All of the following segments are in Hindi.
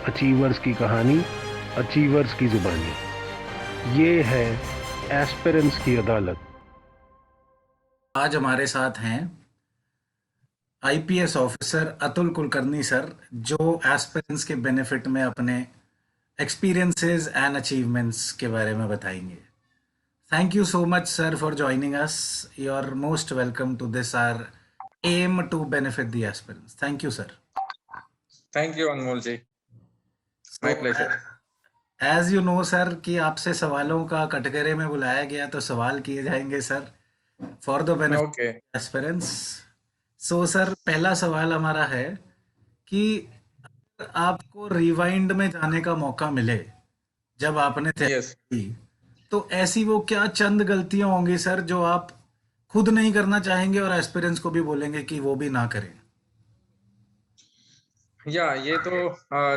अचीवर्स की कहानी, अचीवर्स की जुबानी। ये है एस्पिरेंट्स की अदालत। आज हमारे साथ हैं IPS officer Atul Kulkarni sir, जो एस्पिरेंट्स के बेनिफिट में अपने एक्सपीरियंसेस एंड अचीवमेंट्स के बारे में बताएंगे। Thank you so much sir for joining us. You are most welcome to this R M to benefit the aspirants. Thank you sir. Thank you Anmol ji, so my pleasure. As you know sir कि आपसे सवालों का कटघरे में बुलाया गया, तो सवाल किए जाएंगे sir for the okay, benefit aspirants. So sir, पहला सवाल हमारा है कि आपको रिवाइंड में जाने का मौका मिले जब आपने यस। तैयारी की, तो ऐसी वो क्या चंद गलतियां होंगी सर जो आप खुद नहीं करना चाहेंगे और एस्पिरेंट्स को भी बोलेंगे कि वो भी ना करें? या ये तो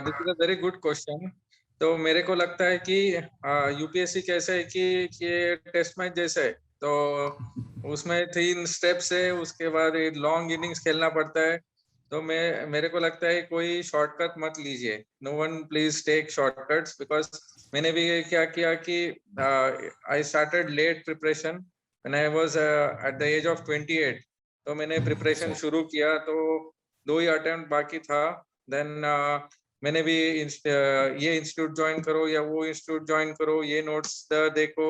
this is a very good question. तो मेरे को लगता है कि यूपीएससी कैसे है कि ये टेस्ट मैच जैसे है। तो उसमें 3 स्टेप्स है, उसके बाद लॉन्ग इनिंग्स खेलना पड़ता है। तो मेरे को लगता है कोई शॉर्टकट मत लीजिए। No one please take shortcuts, because मैंने भी क्या किया कि I started late preparation when I was at the age of 28। तो मैंने प्रिपरेशन शुरू किया तो 2 ही अटेम्प्ट बाकी था। देन मैंने भी ये इंस्टीट्यूट ज्वाइन करो या वो इंस्टीट्यूट ज्वाइन करो, ये नोट्स देखो,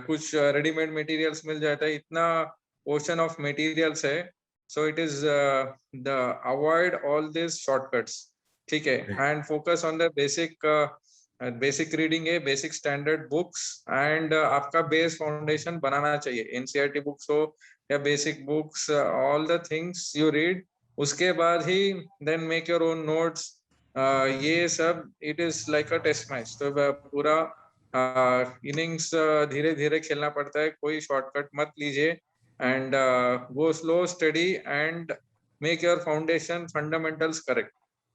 कुछ रेडीमेड मटेरियल्स मिल जाता है, इतना ओशन ऑफ मटेरियल्स है। So it is the avoid all this shortcuts, ठीक है, and focus on the basic basic reading है, बेसिक स्टैंडर्ड बुक्स, एंड आपका बेस फाउंडेशन बनाना चाहिए। एनसीईआरटी बुक्स हो या basic books, all the things you read, उसके बाद ही then make your own notes. ये सब it is like a test match. तो पूरा इनिंग्स धीरे धीरे खेलना पड़ता है, कोई शॉर्टकट मत लीजिए, and go slow study and make your foundation fundamentals correct.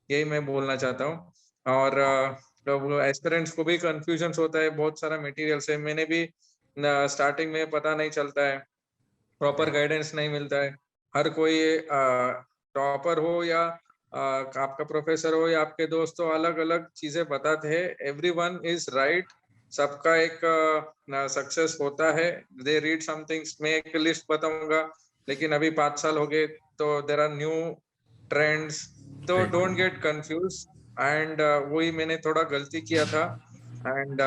यही मैं बोलना चाहता हूँ। और तो एस्पिरेंट्स को भी कंफ्यूजन होता है, बहुत सारा मटेरियल्स है, मैंने भी स्टार्टिंग में पता नहीं चलता है, प्रॉपर गाइडेंस नहीं मिलता है। हर कोई टॉपर हो या आपका प्रोफेसर हो या आपके दोस्त हो, अलग अलग चीजें बताते हैं। एवरीवन इज राइट, सबका एक सक्सेस होता है। दे रीड समथिंग, मैं एक लिस्ट बताऊंगा, लेकिन अभी 5 साल हो गए, तो देर आर न्यू ट्रेंड्स। तो डोंट गेट कंफ्यूज, एंड वही मैंने थोड़ा गलती किया था, एंड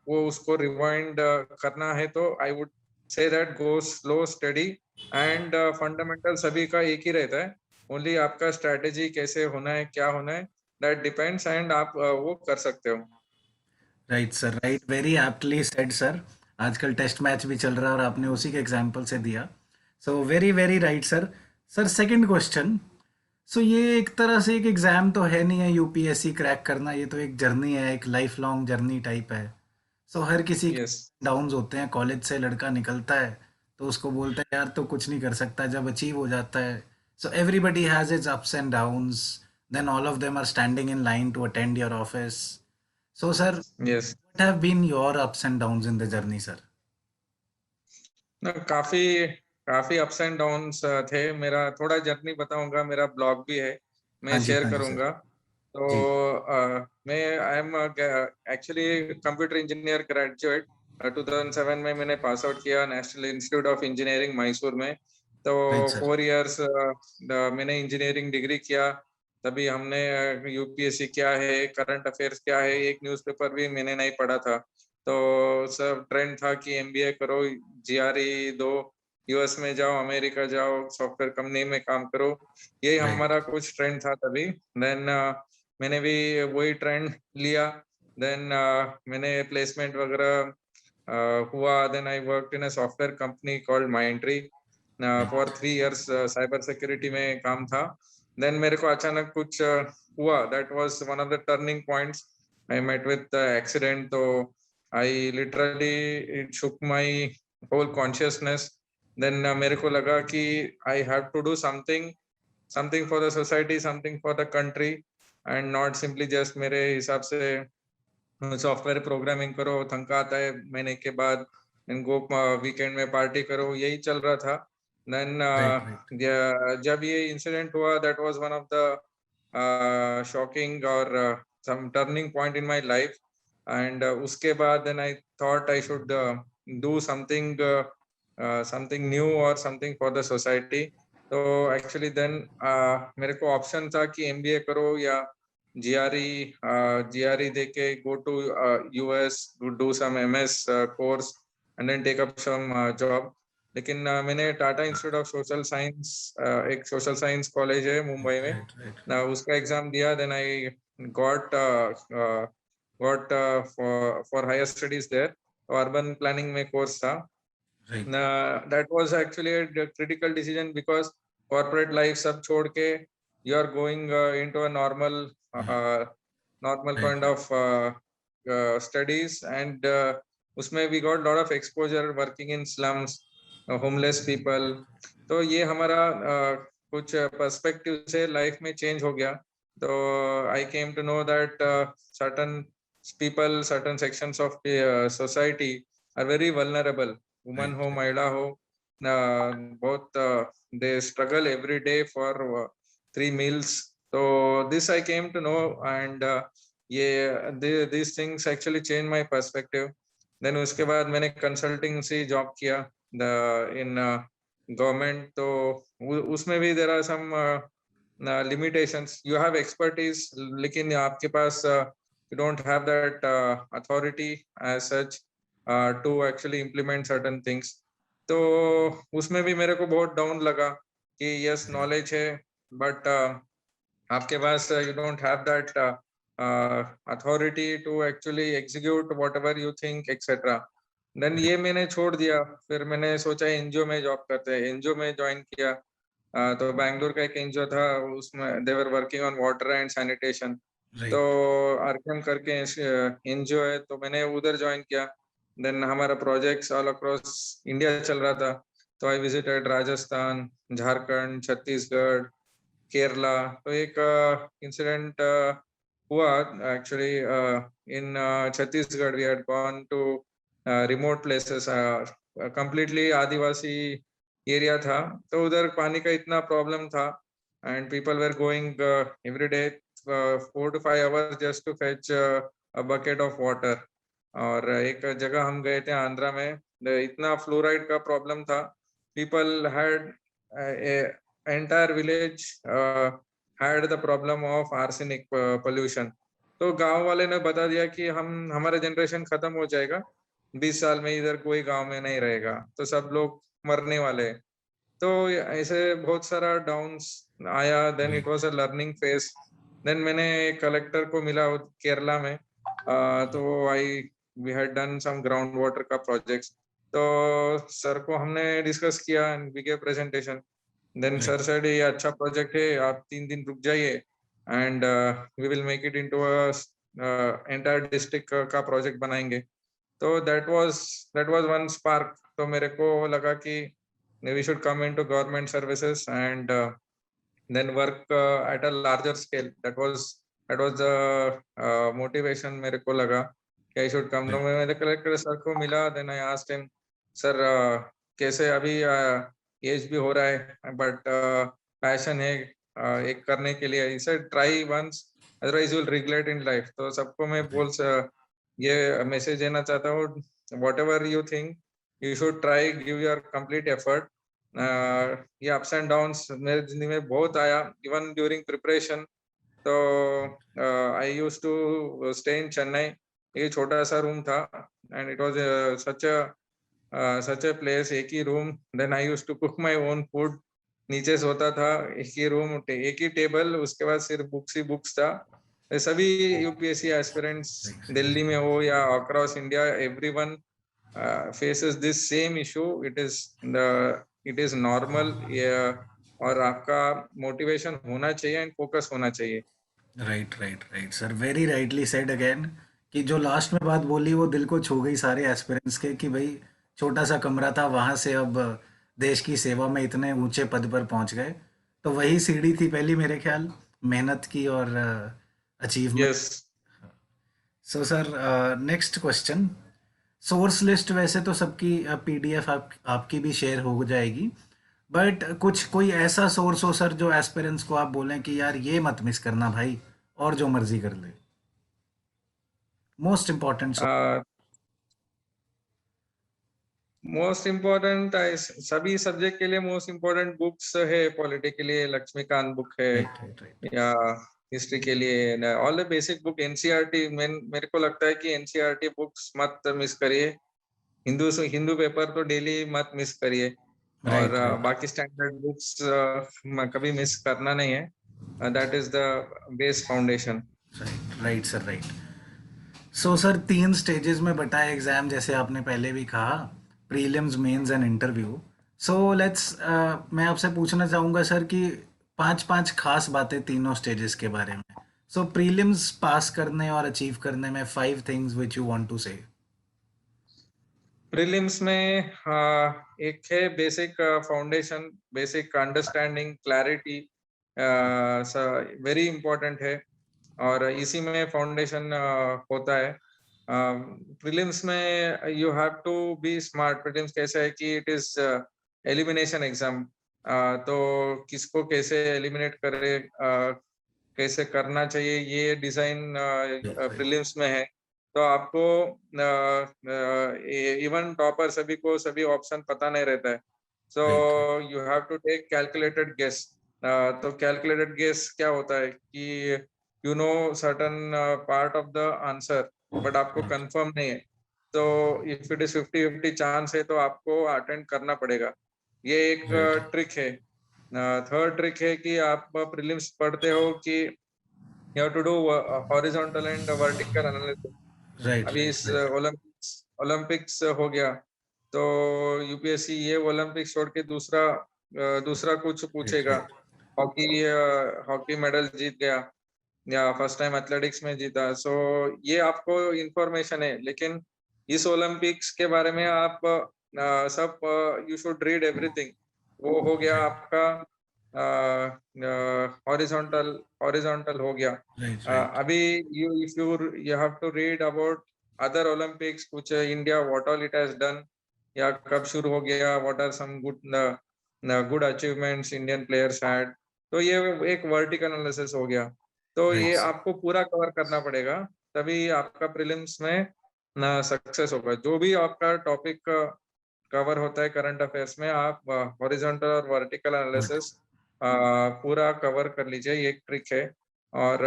वो उसको रिवाइंड करना है तो I would say that go slow study, and fundamental सभी का एक ही रहता है। ओनली आपका स्ट्रेटेजी कैसे होना है, क्या होना है, दैट डिपेंड्स, एंड आप वो कर सकते हो। Right sir, right, very aptly said sir. आजकल टेस्ट मैच भी चल रहा है और आपने उसी के एग्जाम्पल से दिया। So very very right sir. Sir, second question. So ये एक तरह से एक एग्ज़ाम तो है नहीं है यूपीएससी क्रैक करना, ये तो एक जर्नी है, एक लाइफ लॉन्ग जर्नी टाइप है। सो हर किसी के यस। डाउन्स होते हैं। कॉलेज से लड़का निकलता है तो उसको बोलते हैं यार तो कुछ नहीं कर सकता, जब अचीव हो जाता है। So everybody has its ups and downs, then all of them are standing in line to attend your office. So sir, yes. What have been your ups and downs in the journey sir? ना, काफी काफी अप्स एंड डाउन्स थे। मेरा थोड़ा जर्नी बताऊंगा, मेरा ब्लॉग भी है, मैं हाँ जी, शेयर हाँ जी सर। करूंगा। तो जी। मैं I am actually computer engineer graduate. 2007 में मैंने पास आउट किया national institute of engineering Mysore में। तो राइट सर। 4 इयर्स मैंने इंजीनियरिंग डिग्री किया। तभी हमने यूपीएससी क्या है, करंट अफेयर्स क्या है, एक न्यूज़पेपर भी मैंने नहीं पढ़ा था। तो सब ट्रेंड था कि एमबीए करो, जीआरई दो, यूएस में जाओ, अमेरिका जाओ, सॉफ्टवेयर कंपनी में काम करो। यही राइट। हमारा कुछ ट्रेंड था तभी। देन मैंने भी वही ट्रेंड लिया। देन मैंने प्लेसमेंट वगैरह हुआ। Then I worked in a software company called Myntra for 3 years, cyber security में काम था। देन मेरे को अचानक कुछ हुआ, that was one of the turning points. I met with accident, तो I literally it shook my whole consciousness. Then मेरे को लगा कि I have to do something, something for the society, something for the country, and not simply just मेरे हिसाब से सॉफ्टवेयर प्रोग्रामिंग करो, थका आता है महीने के बाद, इनको वीकेंड में पार्टी करो, यही चल रहा था। Then right. राइट। जब ये इंसिडेंट हुआ, that was one of the shocking or some turning point in my life. And उसके बाद then I thought I should do something new or something for the society. तो actually then मेरे को ऑप्शन था कि MBA करो या GRE देके go to US, do some MS course and then take up some job. लेकिन मैंने Tata institute of social science, एक सोशल साइंस कॉलेज है मुंबई में, Right, right, ना उसका एग्जाम दिया. Then I got got for higher studies there. Urban planning में कोर्स था. right. That was actually a critical decision because corporate life सब छोड़ के you are going into a normal Right. kind of studies, and उसमें we got lot of exposure working in slums, homeless people. तो ये हमारा कुछ पर्सपेक्टिव से लाइफ में चेंज हो गया. तो I came to know that certain people, certain sections of society are very vulnerable. Woman हो, महिला हो, बहुत they struggle every day for 3 meals. So this I came to know, and these things actually changed my perspective. Then उसके बाद मैंने consultancy job किया in government. तो उसमें भी there are some limitations. You have expertise, लेकिन आपके पास you don't have that authority as such to actually implement certain things. तो उसमें भी मेरे को बहुत डाउन लगा कि यस नॉलेज है, बट आपके पास you don't have that authority to actually execute whatever you think, etc. Then ये मैंने छोड़ दिया. फिर मैंने सोचा एनजीओ में जॉब करते हैं. एनजीओ में ज्वाइन किया. तो बैंगलोर का एक एनजीओ था, उसमें they were working on water and sanitation. तो आरकेएम करके एनजीओ है, तो मैंने उधर ज्वाइन किया. देन हमारा प्रोजेक्ट्स ऑल अक्रॉस इंडिया चल रहा था. तो आई विजिटेड राजस्थान, झारखंड, छत्तीसगढ़, केरला. तो एक इंसिडेंट हुआ actually in Chhattisgarh. We had gone to remote places, completely adivasi area था. तो उधर पानी का इतना प्रॉब्लम था, and people were going every day 4 to 5 hours just to fetch a bucket of water. और एक जगह हम गए थे आंध्रा में, इतना फ्लोराइड का प्रॉब्लम था. People had entire village had the problem of arsenic pollution. तो गांव वाले ने बता दिया कि हमारा जनरेशन खत्म हो जाएगा, 20 साल में इधर कोई गांव में नहीं रहेगा, तो सब लोग मरने वाले. तो ऐसे बहुत सारा डाउन्स आया. Then it was a learning phase. Then मैंने कलेक्टर को मिला केरला में. तो we had done some ground water का प्रोजेक्ट्स. तो सर को हमने डिस्कस किया and we gave presentation. Then sir said ये अच्छा प्रोजेक्ट है, आप 3 दिन रुक जाइए and we will make it into a entire district का प्रोजेक्ट बनाएंगे. तो दैट वाज वन स्पार्क. तो मेरे को लगा कि we should come into government services and then work at a larger scale. That was the motivation मेरे को लगा कि I should come. तो मैं मेरे कलेक्टर सर को मिला. then I asked him, sir कैसे अभी एज भी हो रहा है, बट पैशन है एक करने के लिए. he said try once, otherwise you will regret in life. तो सबको मैं ये मैसेज देना चाहता हूँ, whatever you think, you should try, give your complete effort. ये ups and downs मेरे जिंदगी में बहुत आया, even during preparation. तो I used to stay in Chennai. ये छोटा सा रूम था, and it was such a place, एक ही room. then I used to cook my own food. नीचे सोता था, एक ही रूम, एक ही टेबल, उसके बाद सिर्फ बुक्स ही बुक्स था. सभी यूपीएससी एस्पिरेंट्स दिल्ली में हो या across India, everyone faces this same issue. it is normal. और आपका मोटिवेशन होना चाहिए एंड फोकस होना चाहिए. Right sir, very rightly said again. कि जो लास्ट में बात बोली वो दिल को छू गई सारे एस्पिरेंट्स के, कि भाई छोटा सा कमरा था, वहां से अब देश की सेवा में इतने ऊंचे पद पर पहुंच गए. तो वही सीढ़ी थी पहली, मेरे ख्याल, मेहनत की और achievement. Yes. So sir, next question. Source list वैसे तो सबकी पीडीएफ आपकी भी शेयर हो जाएगी, बट कुछ कोई ऐसा सोर्स हो सर जो एस्पिरेंट्स को आप बोलें कि यार ये मत मिस करना भाई, और जो मर्जी कर ले, मोस्ट इम्पोर्टेंट। मोस्ट इम्पोर्टेंट सभी सब्जेक्ट के लिए मोस्ट इम्पोर्टेंट बुक्स है, पॉलिटी के लिए लक्ष्मीकांत बुक है, राइट राइट राइट या हिस्ट्री के लिए all the basic book. NCERT मेरे को लगता है कि एनसीईआरटी बुक्स मत मिस करिए। हिंदू पेपर तो डेली मत मिस करिए। और राइट राइट बाकी स्टैंडर्ड बुक्स कभी मिस करना नहीं है। That is the base foundation. Right right sir right. So sir 3 stages में बटा है एग्जाम, जैसे आपने पहले भी कहा, prelims, mains and interview. So let's, मैं आपसे पूछना चाहूँगा सर कि 5-5 खास बातें तीनों स्टेजेस के बारे में। सो प्रीलिम्स पास करने और अचीव करने में 5 things which you want to say. Prelims में एक है basic foundation, basic understanding, clarity very important है, और इसी में फाउंडेशन होता है। प्रीलिम्स में you have to be smart. Prelims कैसा है कि इट इज एलिमिनेशन एग्जाम, तो किसको कैसे एलिमिनेट करे, कैसे करना चाहिए, ये डिजाइन प्रीलिम्स में है। तो आपको इवन टॉपर सभी को सभी ऑप्शन पता नहीं रहता है, so right you have to take calculated guess. तो कैलकुलेटेड गेस क्या होता है कि you know certain part of the answer, but आपको राइट कंफर्म नहीं है। तो इफ इट इज 50-50 चांस है तो आपको अटेंड करना पड़ेगा। ये एक राइट ट्रिक है। थर्ड ट्रिक है कि आप प्रीलिम्स पढ़ते हो कि you have to do horizontal and vertical analysis. Right अभी राइट इस राइट ओलंपिक्स हो गया, तो यूपीएससी ये ओलंपिक्स छोड़ के दूसरा कुछ राइट पूछेगा। राइट हॉकी हॉकी मेडल जीत गया, या फर्स्ट टाइम एथलेटिक्स में जीता, सो ये आपको इंफॉर्मेशन है। लेकिन इस ओलंपिक्स के बारे में आप सब यू शुड रीड एवरीथिंग। वो हो गया राइट आपका हॉरिजॉन्टल हॉरिजॉन्टल हो गया। राइट राइट अभी you if you have to read about other Olympics, कुछ India what all it has done, या कब शुरू हो गया, what are some good achievements Indian players had. तो ये एक वर्टिकल एनालिसिस हो गया। तो ये राइट आपको पूरा कवर करना पड़ेगा, तभी आपका प्रीलिम्स में ना सक्सेस होगा। जो भी आपका टॉपिक कवर होता है करंट अफेयर्स में, आप हॉरिजॉन्टल और वर्टिकल राइट एनालिसिस पूरा कवर कर लीजिए। ये एक ट्रिक है। और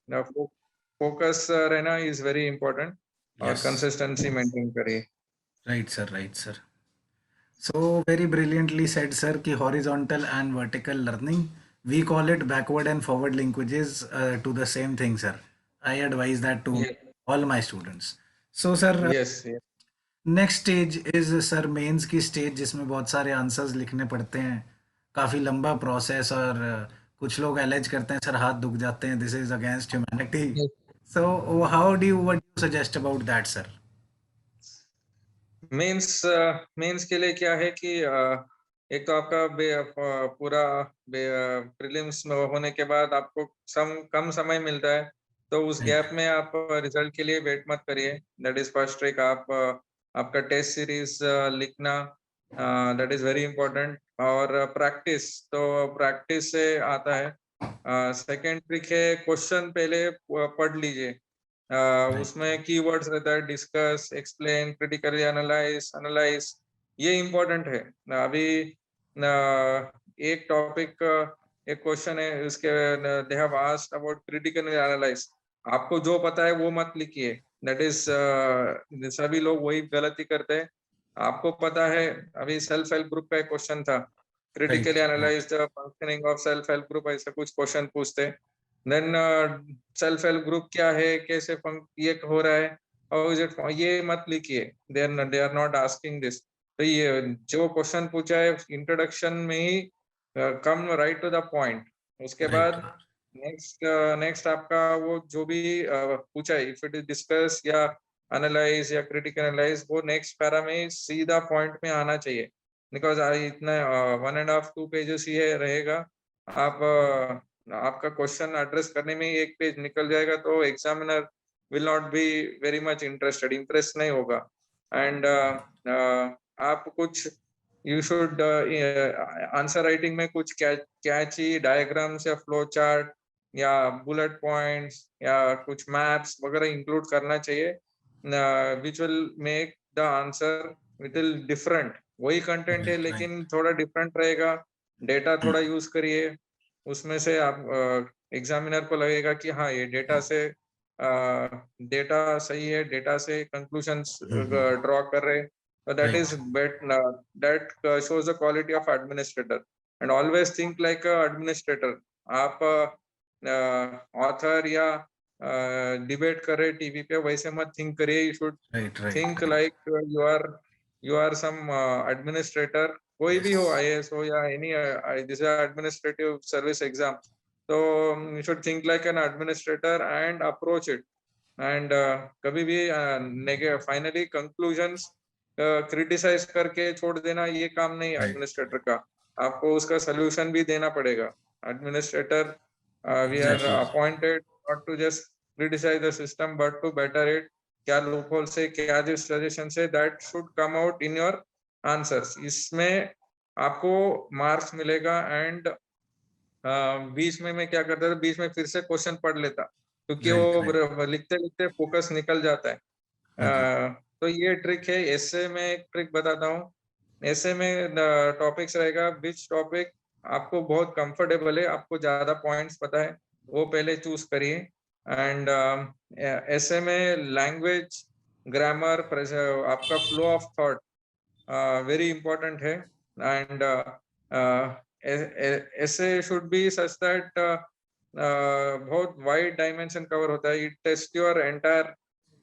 ओके फोकस रहना इज वेरी इंपॉर्टेंट, और यस कंसिस्टेंसी मेंटेन करिए। Right sir right sir. So very brilliantly said, sir, कि horizontal and vertical learning, we call it backward and forward linkages to the same thing, sir. I advise that to all my students. So, sir, yes. next stage is sir mains की स्टेज, जिसमें बहुत सारे आंसर्स लिखने पड़ते हैं, काफ़ी लंबा प्रोसेस, और कुछ लोग एलेज करते हैं सर हाथ दुख जाते हैं, this is against humanity. So how do you, what do suggest about that sir? Mains के लिए क्या है कि एक तो आपका पूरा प्रीलिम्स में होने के बाद आपको कम समय मिलता है, तो उस राइट गैप में आप रिजल्ट के लिए वेट मत करिए। That is first trick. आप आपका टेस्ट सीरीज लिखना, दैट इज वेरी इंपॉर्टेंट। और प्रैक्टिस, तो प्रैक्टिस से आता है। सेकेंड ट्रिक है, क्वेश्चन पहले पढ़ लीजिए। राइट उसमें कीवर्ड्स रहता है, discuss, explain, critically analyse, analyse, ये इम्पोर्टेंट है। अभी एक टॉपिक, एक क्वेश्चन है उसके, they have asked about critically analyse. आपको जो पता है वो मत लिखिए। दैट इज सभी लोग वही गलती करते हैं। आपको पता है, अभी सेल्फ हेल्प ग्रुप का एक क्वेश्चन था, right critically right analyse the functioning of self help group, ऐसा कुछ क्वेश्चन पूछते। देन सेल्फ हेल्प ग्रुप क्या है, कैसे ये हो रहा है, हाउ इज इट, ये मत लिखिए। They are not asking this. तो ये जो क्वेश्चन पूछा है इंट्रोडक्शन में ही, come right to the point. उसके राइट बाद नेक्स्ट आपका वो जो भी पूछा है, इफ इट इज डिस्कस या एनालाइज या क्रिटिकल एनालाइज, वो नेक्स्ट पैरा में सीधा पॉइंट में आना चाहिए। बिकॉज इतना 1.5-2 पेजेस ये रहेगा। आप आपका क्वेश्चन एड्रेस करने में ही एक पेज निकल जाएगा, तो examiner will not be very much interested, Impress नहीं होगा। एंड आप कुछ यू शुड आंसर राइटिंग में कुछ कैची डायग्राम्स या फ्लो चार्ट या बुलेट पॉइंट्स या कुछ मैप्स वगैरह इंक्लूड करना चाहिए, which will make the answer little different. वही कंटेंट है राइट, राइट। लेकिन थोड़ा डिफरेंट रहेगा, डेटा थोड़ा यूज करिए, उसमें से आप एग्जामिनर को लगेगा कि हाँ ये डेटा से डेटा सही है, डेटा से कंक्लूजन्स ड्रॉ कर रहे, so that is right, that shows the quality of administrator, and always think like a administrator। आप ऑथर या डिबेट कर रहे टीवी पे वैसे मत थिंक करिए, you should right, right, think right. Like you are some administrator, कोई भी हो, यस, आईएएस हो या any this administrative service exam, तो you should think like an administrator and approach it. And कभी भी फाइनली कंक्लूजन्स क्रिटिसाइज करके छोड़ देना ये काम नहीं है राइट, एडमिनिस्ट्रेटर का, आपको उसका सोल्यूशन भी देना पड़ेगा। Administrator we are exactly. Appointed not to just criticise the system but to better it, क्या लूपहोल से क्या जिस सजेशन से that should come out in your answers, इसमें आपको मार्क्स मिलेगा। एंड बीच में मैं क्या करता था, बीच में फिर से क्वेश्चन पढ़ लेता क्योंकि राइट, राइट। वो लिखते लिखते फोकस निकल जाता है। हाँ जी। तो ये ट्रिक है। ऐसे में एक ट्रिक बताता हूँ, ऐसे में टॉपिक्स रहेगा, विच टॉपिक आपको बहुत कंफर्टेबल है, आपको ज्यादा पॉइंट्स पता है, वो पहले चूज करिए। एंड ऐसे में लैंग्वेज, ग्रामर, आपका flow of thought very important है। एंड ऐसे शुड बी सच दैट बहुत वाइड डायमेंशन कवर होता है, it taste your entire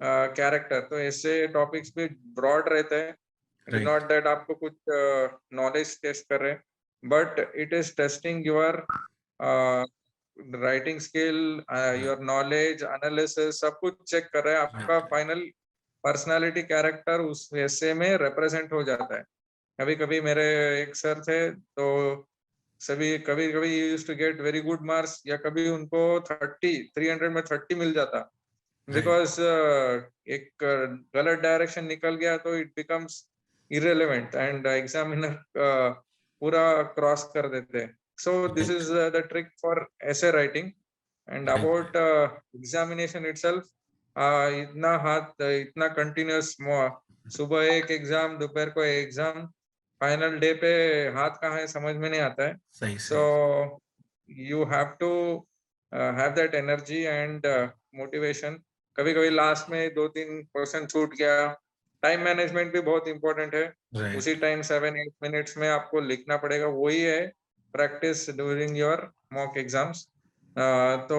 character. तो ऐसे टॉपिक्स भी ब्रॉड रहते हैं, it is right, not that आपको कुछ नॉलेज टेस्ट कर रहे हैं, but it is testing your writing skill, your knowledge, analysis, सब कुछ चेक कर रहा है, आपका राइट। फाइनल पर्सनालिटी कैरेक्टर उस ऐसे में रिप्रेजेंट हो जाता है। कभी कभी मेरे एक सर थे, तो सभी कभी कभी used to get very good marks, या कभी उनको 300 में 30 मिल जाता, राइट, बिकॉज एक गलत डायरेक्शन निकल गया तो it becomes irrelevant and examiner पूरा क्रॉस कर देते हैं। So this right, is the trick for ऐसे writing. And right, about examination itself, इतना कंटिन्यूस, सुबह एक एग्जाम, दोपहर को एग्जाम, फाइनल डे पे हाथ कहाँ है समझ में नहीं आता है। सही, सो सही। You have to have that energy and motivation. कभी कभी लास्ट में 2-3 क्वेश्चन छूट गया, टाइम मैनेजमेंट भी बहुत इंपॉर्टेंट है, उसी राइट, टाइम 7-8 मिनट्स में आपको लिखना पड़ेगा, वही है practice during your mock exams. तो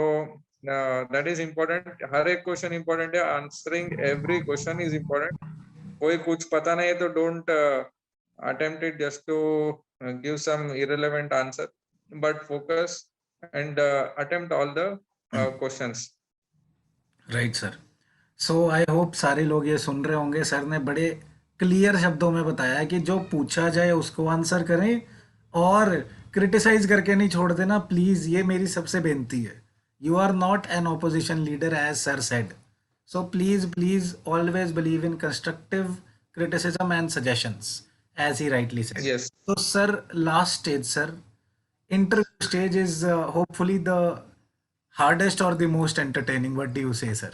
दैट इज इम्पोर्टेंट, हर एक क्वेश्चन इंपॉर्टेंट है, answering every question is important. कोई कुछ पता नहीं है तो don't attempt it just to give some irrelevant answer, but focus and attempt all the questions। Right sir. So I hope सारे लोग ये सुन रहे होंगे, सर ने बड़े क्लियर शब्दों में बताया कि जो पूछा जाए उसको आंसर करें, और क्रिटिसाइज करके नहीं छोड़ देना प्लीज़, ये मेरी सबसे बेनती है। You are not an opposition leader as sir said, so please please always believe in constructive criticism and suggestions, as he rightly said. Yes, So, sir, last stage, sir, interview stage is hopefully the hardest or the most entertaining. What do you say, sir?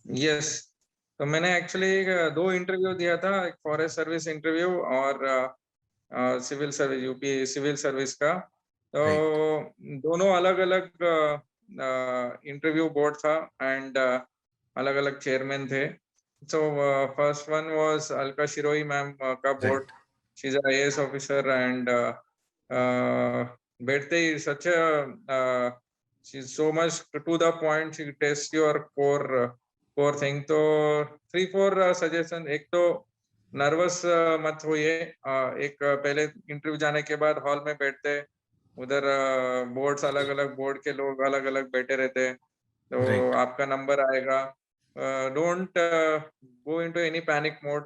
yes। तो मैंने एक्चुअली 2 इंटरव्यू दिया था, एक फॉरेस्ट सर्विस इंटरव्यू और civil service, UP civil service का। तो Right, दोनों अलग अलग इंटरव्यू बोर्ड था, एंड अलग अलग चेयरमैन थे। So first one was Alka Shiroi ma'am ka right, board. She's an IAS officer, and बैठते ही such a she's so much to the point. She tests your core thing. तो 3-4 suggestion। एक तो नर्वस मत होइए, एक पहले इंटरव्यू जाने के बाद हॉल में बैठते, उधर बोर्ड्स अलग अलग, बोर्ड के लोग अलग अलग बैठे रहते, तो right, आपका नंबर आएगा। Don't go into any panic mode,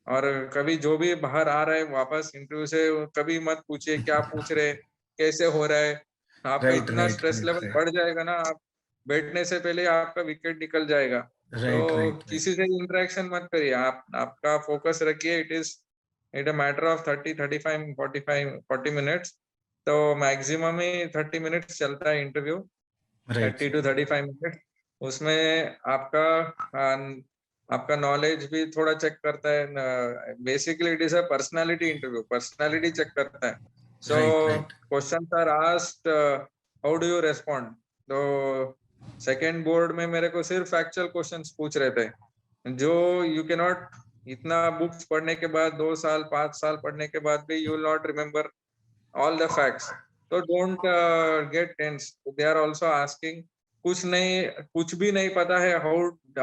और कभी जो भी बाहर आ रहा है वापस इंटरव्यू से कभी मत पूछिए क्या पूछ रहे, कैसे हो रहा है। आपका right, इतना right, स्ट्रेस right, लेवल बढ़ जाएगा ना, आप बैठने से पहले आपका विकेट निकल जाएगा। right, तो right, right, किसी से इंटरेक्शन मत करिए, आप आपका फोकस रखिए, it is it a matter of 30 35 45 40 minutes, तो मैक्सिमम ही 30 मिनट्स चलता है इंटरव्यू, राइट 30 to 35 मिनट। उसमें आपका नॉलेज भी थोड़ा चेक करता है। Basically it is a personality interview, personality check करता है। So right right questions are asked, how do you respond. तो सेकेंड बोर्ड में मेरे को सिर्फ फैक्चुअल क्वेश्चंस पूछ रहे थे, जो यू कैन नॉट, इतना बुक्स पढ़ने के बाद 2 साल 5 साल पढ़ने के बाद भी you will not remember all the facts. So don't get tense. They are also asking, कुछ भी नहीं पता है,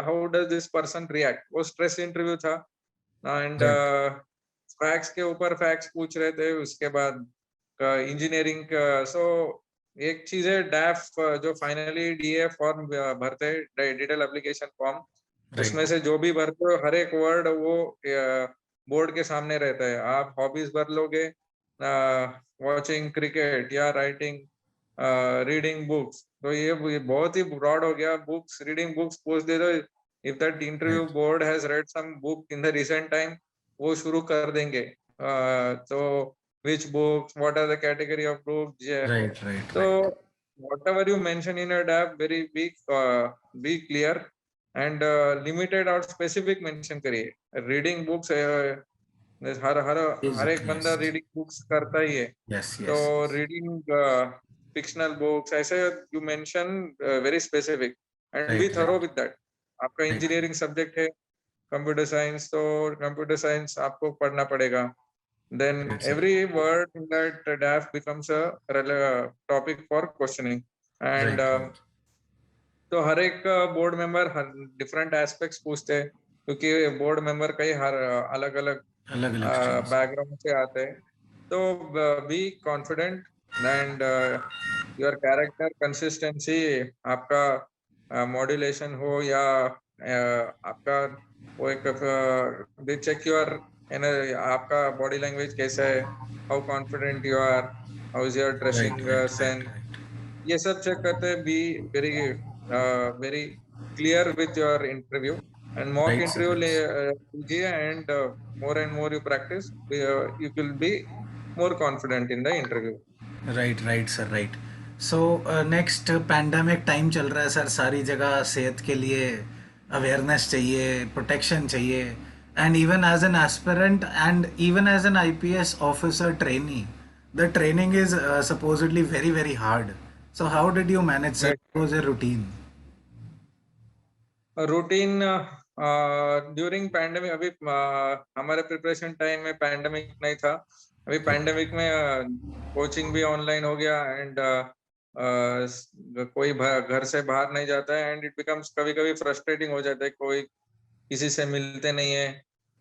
how does this person react। वो स्ट्रेस इंटरव्यू था, एंड राइट फैक्ट्स के ऊपर फैक्ट्स पूछ रहे थे। उसके बाद इंजीनियरिंग सो एक चीज है डैफ, जो फाइनली डीए फॉर्म भरते हैं, डिटेल एप्लीकेशन फॉर्म, उसमें राइट से जो भी भरते हो हर एक वर्ड वो बोर्ड के सामने रहता है। आप हॉबीज भर लोगे, वॉचिंग क्रिकेट या राइटिंग, रीडिंग बुक्स, तो ये बहुत ही ब्रॉड हो गया। बुक्स, रीडिंग बुक्स पूछ दे दो, if that interview right board has read some book in the recent time, वो शुरू कर देंगे। तो which books, what are the category of books, yeah। Right right So right whatever you mention in your DAP, very big, be clear and limited और specific mention करिए। रीडिंग बुक्स हर हर हर एक बंदा यस रीडिंग बुक्स करता ही है। यस तो यस रीडिंग फिक्शनल बुक्स ऐसे you mention very specific and be right thorough right with that. आपका राइट इंजीनियरिंग सब्जेक्ट है कंप्यूटर साइंस, तो कंप्यूटर साइंस आपको पढ़ना पड़ेगा। then right sir every word in that DAF becomes a topic for questioning, and right right तो हर एक बोर्ड मेंबर हर डिफरेंट एस्पेक्ट्स पूछते हैं, क्योंकि बोर्ड मेंबर कई हर अलग अलग अलग अलग स्ट्रीम्स बैकग्राउंड से आते हैं। तो be confident and your character consistency, आपका मॉड्यूलेशन हो या आपका वो एक दे चेक योर, आपका बॉडी लैंग्वेज कैसा है, how confident you are, how is your right dressing right right sense, right ये सब चेक करते हैं। Be very very clear with your interview and mock right sir interview right लीजिए, and more you practice, you will be more confident in the interview. Right right sir right so next pandemic time चल रहा है सर, सारी जगह सेहत के लिए अवेयरनेस चाहिए, प्रोटेक्शन चाहिए, and even as an aspirant and even as an IPS officer trainee, the training is supposedly very very hard. So how did you manage sir? What was your routine? Routine during pandemic, अभी हमारे प्रिपरेशन टाइम में पैंडेमिक नहीं था। अभी पैंडेमिक में कोचिंग भी ऑनलाइन हो गया, एंड कोई घर से बाहर नहीं जाता है, एंड इट बिकम्स कभी कभी फ्रस्ट्रेटिंग हो जाता है, कोई किसी से मिलते नहीं है,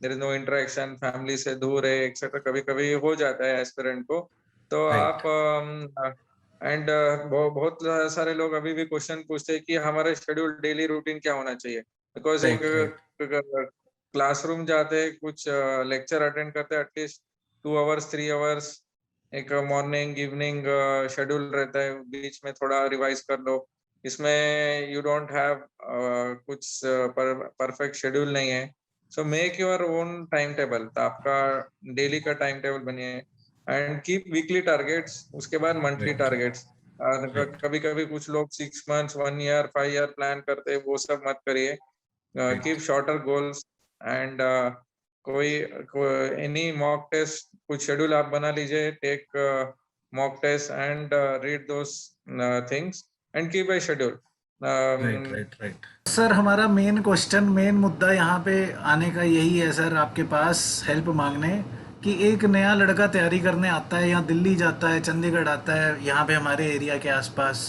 there is no interaction, family से दूर है एक्सेट्रा, कभी कभी हो जाता है एस्पिरेंट को। तो Right. आप एंड बहुत सारे लोग अभी भी क्वेश्चन पूछते हैं कि हमारा शेड्यूल डेली रूटीन क्या होना चाहिए, बिकॉज एक Right. Right. क्लासरूम जाते हैं, कुछ लेक्चर अटेंड करते हैं एटलीस्ट 2 आवर्स 3 आवर्स, एक मॉर्निंग इवनिंग शेड्यूल रहता है, बीच में थोड़ा रिवाइज कर लो। इसमें यू डोंट हैव कुछ परफेक्ट शेड्यूल नहीं है। So make your own time table, तो आपका डेली का टाइम टेबल बनिए, एंड कीप वीकली टारगेट्स, उसके बाद मंथली Right. टारगेट्स। Right. कभी कभी कुछ लोग 6 मंथ्स 1 ईयर 5 ईयर प्लान करते हैं, वो सब मत करिए। Right. Keep shorter goals, and कोई एनी मॉक टेस्ट, कुछ शेड्यूल आप बना लीजिए, take mock test and read those things and keep a schedule. Right right right sir, हमारा मेन क्वेश्चन, मेन मुद्दा यहाँ पे आने का यही है सर, आपके पास हेल्प मांगने कि एक नया लड़का तैयारी करने आता है, यहाँ दिल्ली जाता है, चंडीगढ़ आता है, यहाँ पे हमारे एरिया के आसपास,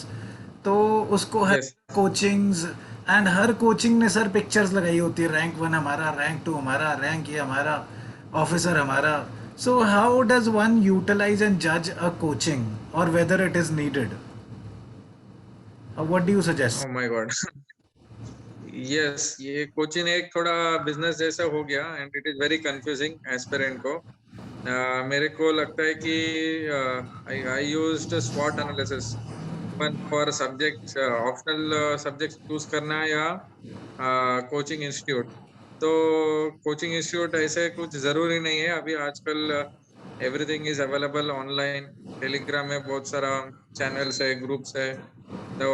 तो उसको हर यस, कोचिंग्स एंड हर कोचिंग ने सर पिक्चर्स लगाई होती है, रैंक 1 हमारा, रैंक 2 हमारा, रैंक ये हमारा, ऑफिसर हमारा। So how does one utilize and जज अ कोचिंग और whether it is needed? What do you suggest? Oh my god. Yes, ये कोचिंग एक थोड़ा बिजनेस जैसा हो गया, and it is very confusing aspirant को। मेरे को लगता है कि आई यूज्ड स्वॉट analysis for subjects, optional subjects choose करना या कोचिंग इंस्टीट्यूट। तो कोचिंग इंस्टीट्यूट ऐसे कुछ जरूरी नहीं है अभी आजकल। Everything is available online. Telegram में बहुत सारा चैनल्स है, ग्रुप्स है, तो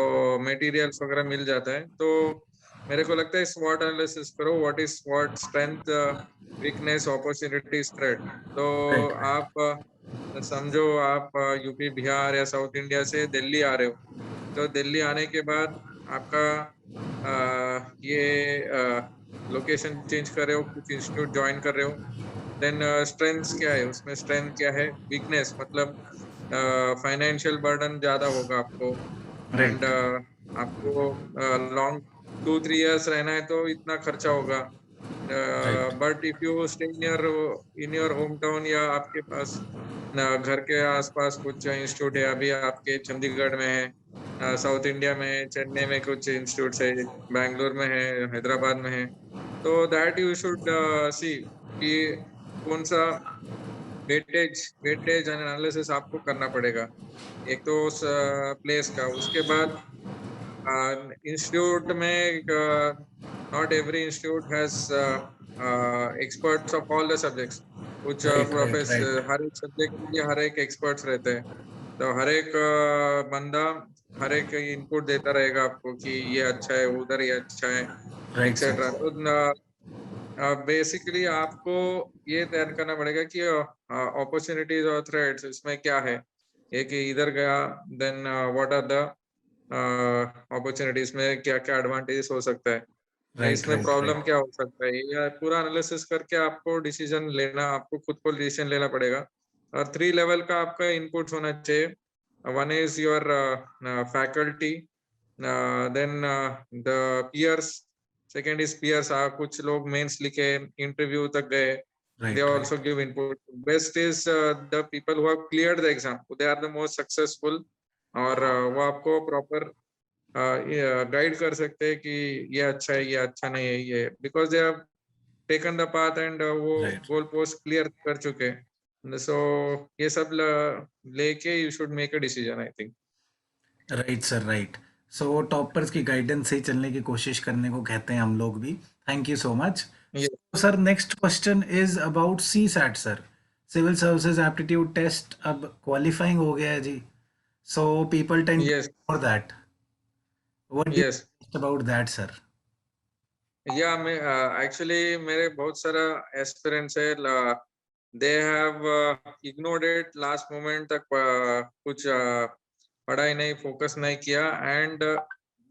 मटेरियल्स वगैरह मिल जाता है। तो मेरे को लगता है स्वॉट एनालिसिस करो, व्हाट इज स्वॉट, स्ट्रेंथ, वीकनेस, अपॉर्चुनिटीज, थ्रेट। तो राइट, राइट। आप समझो आप यूपी बिहार या साउथ इंडिया से दिल्ली आ रहे हो, तो दिल्ली आने के बाद आपका ये लोकेशन चेंज कर रहे हो, कुछ इंस्टीट्यूट ज्वाइन कर रहे हो, देन स्ट्रेंथ्स क्या है उसमें, स्ट्रेंथ क्या है, वीकनेस मतलब फाइनेंशियल बर्डन ज्यादा होगा आपको, एंड राइट, आपको लॉन्ग 2-3 इयर्स रहना है तो इतना खर्चा होगा। Right, but if you stay in your home town या आपके पास घर के आसपास कुछ इंस्टीट्यूट है, अभी आपके चंडीगढ़ में है, साउथ इंडिया में है, चेन्नई में कुछ इंस्टीट्यूट्स है, बैंगलोर में है, हैदराबाद में है, तो दैट यू शुड सी कि कौन सा वेटेज एंड एनालिसिस आपको करना पड़ेगा, एक तो उस प्लेस का। उसके बाद इंस्टीट्यूट में not every institute has experts of all the subjects. कुछ राइट, राइट, प्रोफेसर राइट, हर एक सब्जेक्ट के लिए हर एक एक्सपर्ट्स रहते हैं, तो हर एक बंदा हर एक इनपुट देता रहेगा आपको कि ये अच्छा है, उधर ये अच्छा है, राइट एक्सेट्रा। सर। तो बेसिकली आपको ये तय करना पड़ेगा कि अपॉर्चुनिटीज और थ्रेट्स इसमें क्या है। एक इधर गया, then what are the opportunities में क्या क्या एडवांटेजेस हो सकता है, राइट, इसमें राइट, प्रॉब्लम राइट, क्या हो सकता है, या पूरा एनालिसिस करके आपको डिसीजन लेना, आपको खुद को डिसीजन लेना पड़ेगा। और 3 लेवल का आपका इनपुट होना चाहिए। One is your faculty, then the peers, second is peers, कुछ लोग मेंस लिखे, इंटरव्यू तक गए, they right, also right, give input. Best is the people who have cleared the exam, they are the most successful, और वो आपको प्रॉपर गाइड कर सकते हैं कि ये अच्छा है, ये अच्छा नहीं है, ये because they have taken the path and वो राइट, गोल पोस्ट क्लियर कर चुके हैं। सो ये सब लेके you should make a decision, I think. Right sir, right. So toppers की गाइडेंस से ही चलने की कोशिश करने को कहते हैं हम लोग भी। Thank you so much. Sir next question is about CSAT sir, civil services aptitude test अब क्वालिफाइंग हो गया है जी। So people tend yes, for that, what do yes, you about that sir? या मैं एक्चुअली मेरे बहुत सारा एस्पिरेंट्स है, they have ignored it last moment तक, कुछ पढ़ाई नहीं, फोकस नहीं किया, and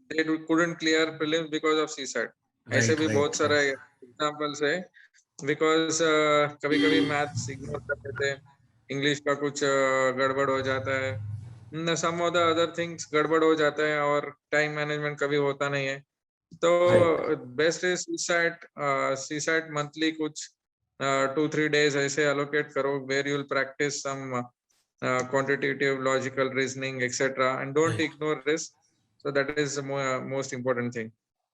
they couldn't clear prelims because of CSAT। ऐसे राइट, भी बहुत राइट, सारे राइट, एग्जांपल्स है, बिकॉज कभी कभी मैथ्स इग्नोर कर देते हैं, इंग्लिश का कुछ गड़बड़ हो जाता है, सम ऑफ द अदर थिंग्स गड़बड़ हो जाता है, और टाइम मैनेजमेंट कभी होता नहीं है। तो right, best is CSAT, CSAT monthly कुछ 2-3 days ऐसे अलोकेट करो, where you will practise some quantitative, logical reasoning, etc. And don't right, ignore this. So that is the most important thing.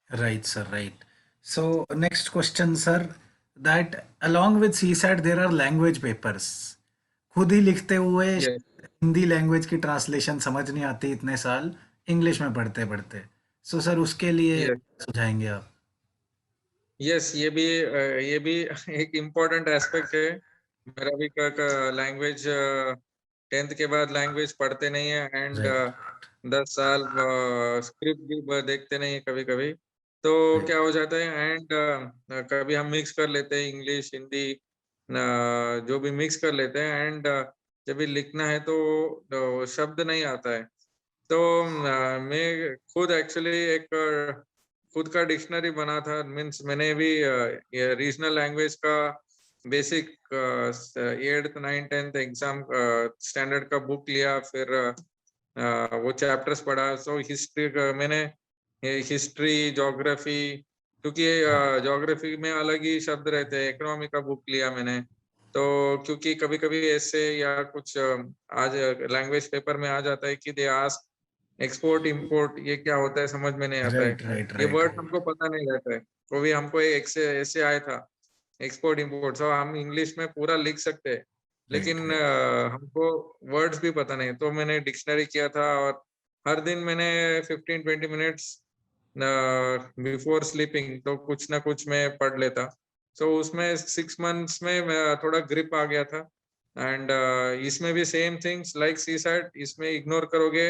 Right sir, right. So next question sir, that along with CSAT there are language papers, खुद ही लिखते हुए Yes, हिंदी लैंग्वेज की ट्रांसलेशन समझ नहीं आती इतने साल इंग्लिश में पढ़ते पढ़ते। सो सर उसके लिए yes, सुझाएंगे आप? yes, ये भी एक important aspect है। मेरा भी लैंग्वेज 10th के बाद लैंग्वेज पढ़ते नहीं है, एंड राइट, 10 साल स्क्रिप्ट भी देखते नहीं है कभी कभी। तो राइट, क्या हो जाता है, एंड कभी हम मिक्स कर लेते हैं इंग्लिश हिंदी, जो भी मिक्स कर लेते हैं, एंड जब भी लिखना है तो शब्द नहीं आता है। तो मैं खुद एक्चुअली एक खुद का डिक्शनरी बना था, मीन्स मैंने भी रीजनल लैंग्वेज का basic 8th 9th 10th exam standard का बुक लिया, फिर वो चैप्टर्स पढ़ा। सो हिस्ट्री मैंने हिस्ट्री, ज्योग्राफी, क्योंकि ज्योग्राफी में अलग ही शब्द रहते हैं, इकोनॉमी का बुक लिया मैंने। तो क्योंकि कभी कभी ऐसे या कुछ आज लैंग्वेज पेपर में आ जाता है कि दे आस्क एक्सपोर्ट इंपोर्ट, ये क्या होता है समझ में नहीं आता है, राइट, राइट, ये राइट, वर्ड राइट, हमको पता नहीं रहता है। वो भी हमको एक से ऐसे आया था, एक्सपोर्ट इंपोर्ट, सो हम इंग्लिश में पूरा लिख सकते हैं, राइट, लेकिन राइट, हमको वर्ड्स भी पता नहीं। तो मैंने डिक्शनरी किया था, और हर दिन मैंने 15-20 मिनट्स बिफोर स्लीपिंग तो कुछ ना कुछ मैं पढ़ लेता. सो उसमें 6 मंथ्स में मैं थोड़ा ग्रिप आ गया था. एंड इसमें भी same things like CSAT, इसमें इग्नोर करोगे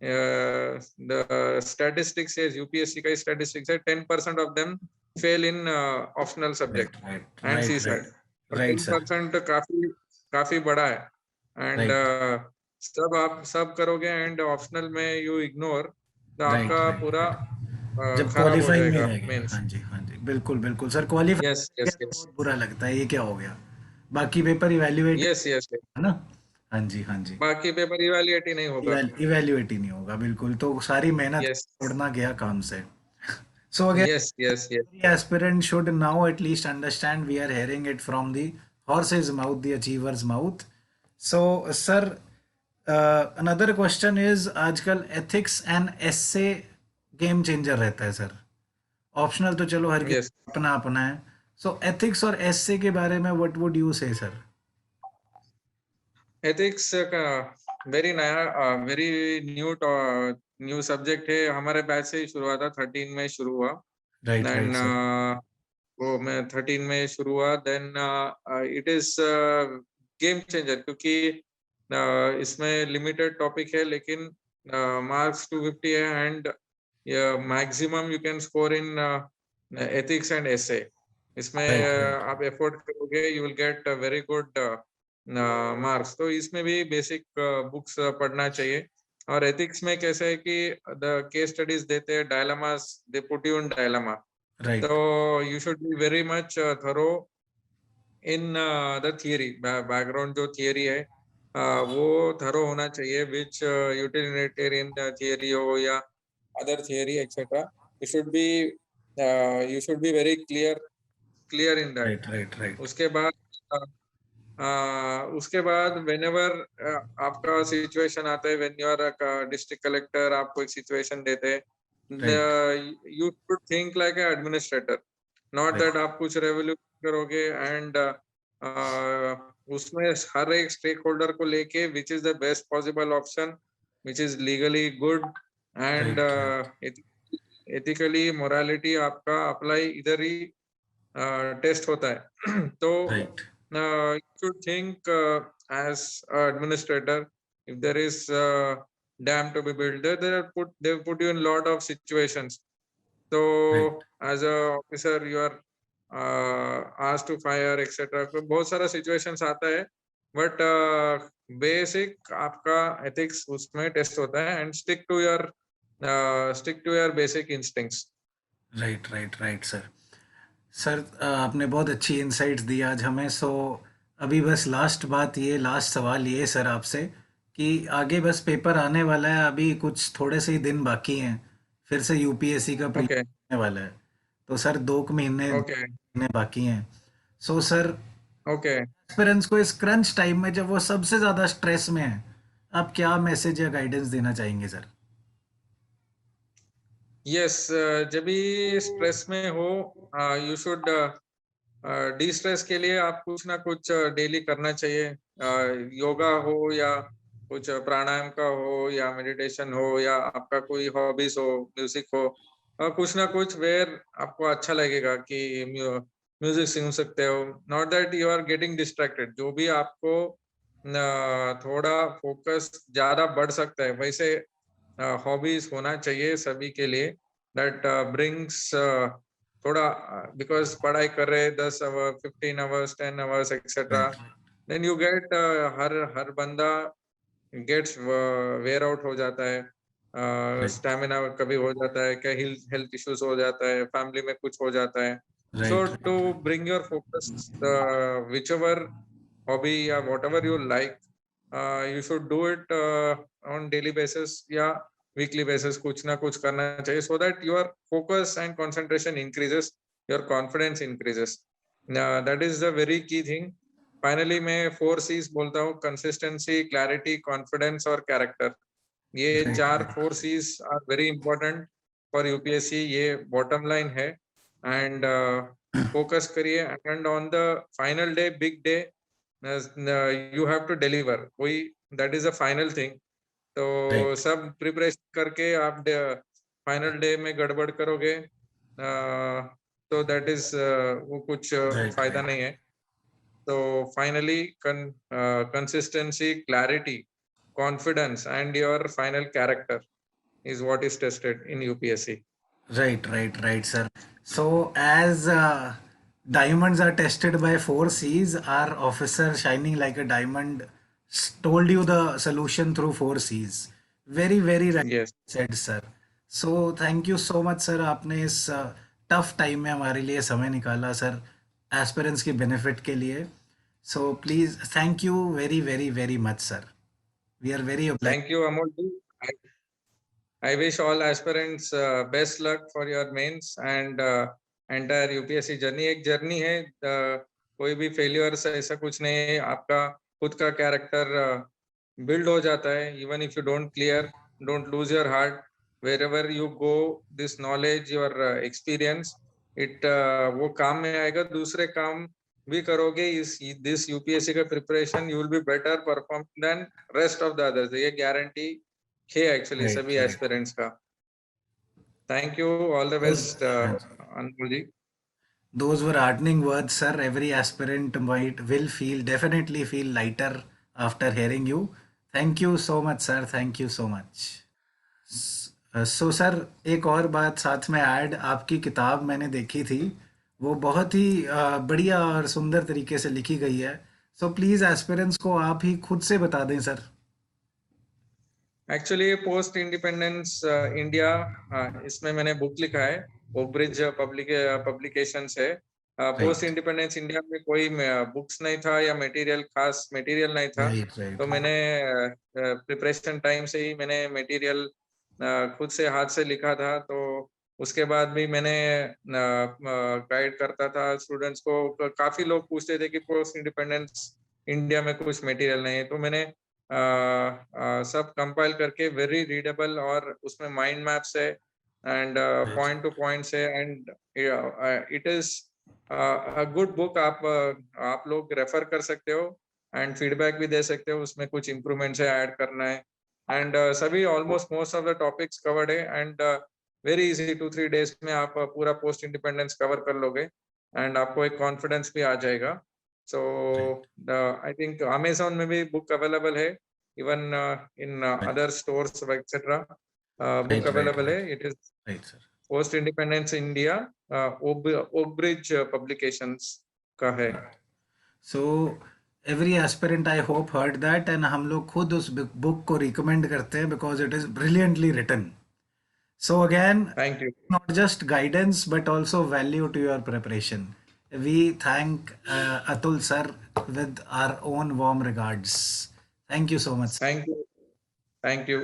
द स्टैटिस्टिक्स है, यूपीएससी का स्टैटिस्टिक्स है, 10% of them fail in optional right subject right and C right SAT. Right तो राइट सर. 10% काफी काफी बड़ा है. एंड राइट सब आप सब करोगे एंड ऑप्शनल में यू इग्नोर, तो राइट आपका राइट पूरा जब खराब हो क्वालिफाइंग में जाएगा रह गए. मेंस. हाँ जी बिल्कुल बिल्कुल सर. क्वालिफाइंग यस यस तो यस बहुत बुरा लगता है, ये क्या हो गया. बाकी पेपर इवेल्युएट यस यस. है ना. हाँ जी हाँ जी. बाकी पेपर इवैल्यूएट ही नहीं होगा. इवेल्युएट ही नहीं होगा बिल्कुल, तो सारी मेहनत यस छोड़ना गया काम से. So again, yes yes yes. every aspirant should now at least understand, we are hearing it from the horse's mouth, the achiever's mouth. So sir, another question is, आजकल ethics and essay game changer रहता है सर. ऑप्शनल तो चलो हर यस. किसी अपना अपना है. सो एथिक्स और एसे के बारे में व्हाट वुड यू से सर. एथिक्स का वेरी नया वेरी न्यू सब्जेक्ट है. हमारे बैच से ही शुरू हुआ था, 13 में शुरू हुआ. Right then right sir. वो मैं 13 में शुरू हुआ. Then it is game changer, क्योंकि इसमें लिमिटेड टॉपिक है लेकिन मार्क्स 250 है. And maximum you can score in ethics and essay. इसमें राइट राइट आप एफोर्ड करोगे, you will get very good marks. तो इसमें भी बेसिक बुक्स पढ़ना चाहिए. और एथिक्स में कैसे है कि द केस स्टडीज देते हैं, dilemmas, they put you in dilemma. Right तो you should be very much thorough in the theory. Background जो थियरी है वो थरो होना चाहिए, which utilitarian theory हो या other theory etc. You should be very clear in that. Right right right उसके बाद उसके बाद whenever आपका सिचुएशन आता है, when you are district collector, आपको एक सिचुएशन देते हैं, right you should think like an administrator, not that आप कुछ रेवोल्यूशन करोगे. एंड उसमें हर एक स्टेक होल्डर को लेके which is the best possible option, which is legally good and right right ethically morality आपका अप्लाई इधर ही टेस्ट होता है. तो right you should think as administrator, if there is dam to be built, they put you in lot of situations. So Right. as a officer you are asked to fire etc. तो बहुत सारा situations आता है, but basic आपका ethics उसमें टेस्ट होता है. and stick to your basic instincts. Right right right sir. Sir आपने बहुत अच्छी इंसाइट्स दी आज हमें. सो अभी बस लास्ट सवाल ये सर आपसे, कि आगे बस पेपर आने वाला है, अभी कुछ थोड़े से ही दिन बाकी हैं, फिर से यूपीएससी का Okay, आने वाला है. तो सर 2 okay, महीने बाकी हैं. So sir, okay. एस्पिरेंट्स को इस क्रंच टाइम में जब वो सबसे ज़्यादा स्ट्रेस में है, आप क्या मैसेज या गाइडेंस देना चाहेंगे सर. Yes, जब भी स्ट्रेस में हो, यू शुड डी स्ट्रेस के लिए आप कुछ ना कुछ डेली करना चाहिए. योगा हो या कुछ प्राणायाम का हो या मेडिटेशन हो या आपका कोई हॉबीज हो, म्यूजिक हो, कुछ ना कुछ वेयर आपको अच्छा लगेगा कि म्यूजिक सुन सकते हो. Not that you are getting distracted. जो भी आपको थोड़ा फोकस ज्यादा बढ़ सकता है, वैसे हॉबीज होना चाहिए सभी के लिए. दैट ब्रिंग्स थोड़ा, बिकॉज पढ़ाई कर रहे 10 hour 15 hours 10 hours etcetera, right then you get हर बंदा गेट्स वेयर आउट हो जाता है. राइट स्टैमिना कभी हो जाता है, क्या हेल्थ इश्यूज हो जाता है, फैमिली में कुछ हो जाता है. So right to bring your focus whichever hobby या whatever you like, you should do it on daily basis या weekly basis. कुछ ना कुछ करना चाहिए, so that your focus and concentration increases, your confidence increases. That is the very key thing. Finally मैं 4 C's बोलता हूँ: consistency, clarity, confidence और character. ये right 4 right 4 C's are very important for UPSC. ये bottom line है. and focus करिए, and on the final day, big day, you have to deliver. कोई that is a final thing. तो राइट सब प्रिपरेशन करके आप फाइनल डे में गड़बड़ करोगे तो दैट इज वो कुछ Right, फायदा right. नहीं है. So finally, consistency, clarity, confidence, and your final character is what is tested in UPSC. Right, sir. So, as diamonds are tested by 4 C's, our officer shining like a diamond told you the solution through 4 C's. Very, very right Yes. said, sir. So, thank you so much, sir. आपने इस टफ टाइम में हमारे लिए समय निकाला, सर, एस्पिरेंट्स के बेनिफिट के लिए. So, please, thank you very, very, very much, sir. We are very obliged. Thank you, Amol. I wish all aspirants best luck for your mains and entire UPSC journey. एक जर्नी है, कोई भी फेलियर्स ऐसा कुछ नहीं है. आपका खुद का कैरेक्टर बिल्ड हो जाता है. Even if you don't clear, don't lose your heart. wherever you go, this knowledge, your experience, it वो काम में आएगा. दूसरे काम भी करोगे इस दिस यूपीएससी का preparation, you will be better perform than rest of the others. ये गारंटी है एक्चुअली Right, सभी right. एस्पिरेंट्स का. Thank you, all the best Anmol ji. Those were heartening words, sir. Every aspirant will definitely feel lighter after hearing you. Thank you so much, sir. Thank you so much. So, sir, एक और बात साथ में ऐड, आपकी किताब मैंने देखी थी, वो बहुत ही बढ़िया और सुंदर तरीके से लिखी गई है. सो प्लीज एस्पिरेंट्स को आप ही खुद से बता दें, sir. Actually post independence India, इसमें मैंने बुक लिखा है. ओब्रिज पब्लिकेशन से. पोस्ट इंडिपेंडेंस इंडिया में कोई बुक्स नहीं था या मटेरियल, खास मटेरियल नहीं था. तो मैंने प्रिपरेशन टाइम से ही मैंने मटेरियल खुद से हाथ से लिखा था. तो उसके बाद भी मैंने गाइड करता था स्टूडेंट्स को. काफी लोग पूछते थे कि पोस्ट इंडिपेंडेंस इंडिया में कुछ मटेरियल नहीं है. तो मैंने सब कंपाइल करके वेरी रीडेबल, और उसमें माइंड मैप्स है एंड पॉइंट टू पॉइंट्स है. And it is a good book. आप लोग रेफर कर सकते हो एंड फीडबैक भी दे सकते हो. उसमें कुछ इम्प्रूवमेंट्स है, ऐड करना है. एंड सभी almost most of the topics covered है. एंड वेरी इजी, 2-3 डेज में आप पूरा पोस्ट इंडिपेंडेंस कवर कर लोगे एंड आपको एक कॉन्फिडेंस भी आ जाएगा. So I think Amazon में भी बुक अवेलेबल है. Even in other stores etc. Book available है. It is post independence India, ओब्रिज पब्लिकेशंस का है. So every aspirant I hope heard that, and हम लोग खुद उस बुक को रिकमेंड करते हैं because it is brilliantly written. So again, thank you. not just guidance but also value to your preparation. We thank Atul sir with our own warm regards. Thank you so much. Thank you.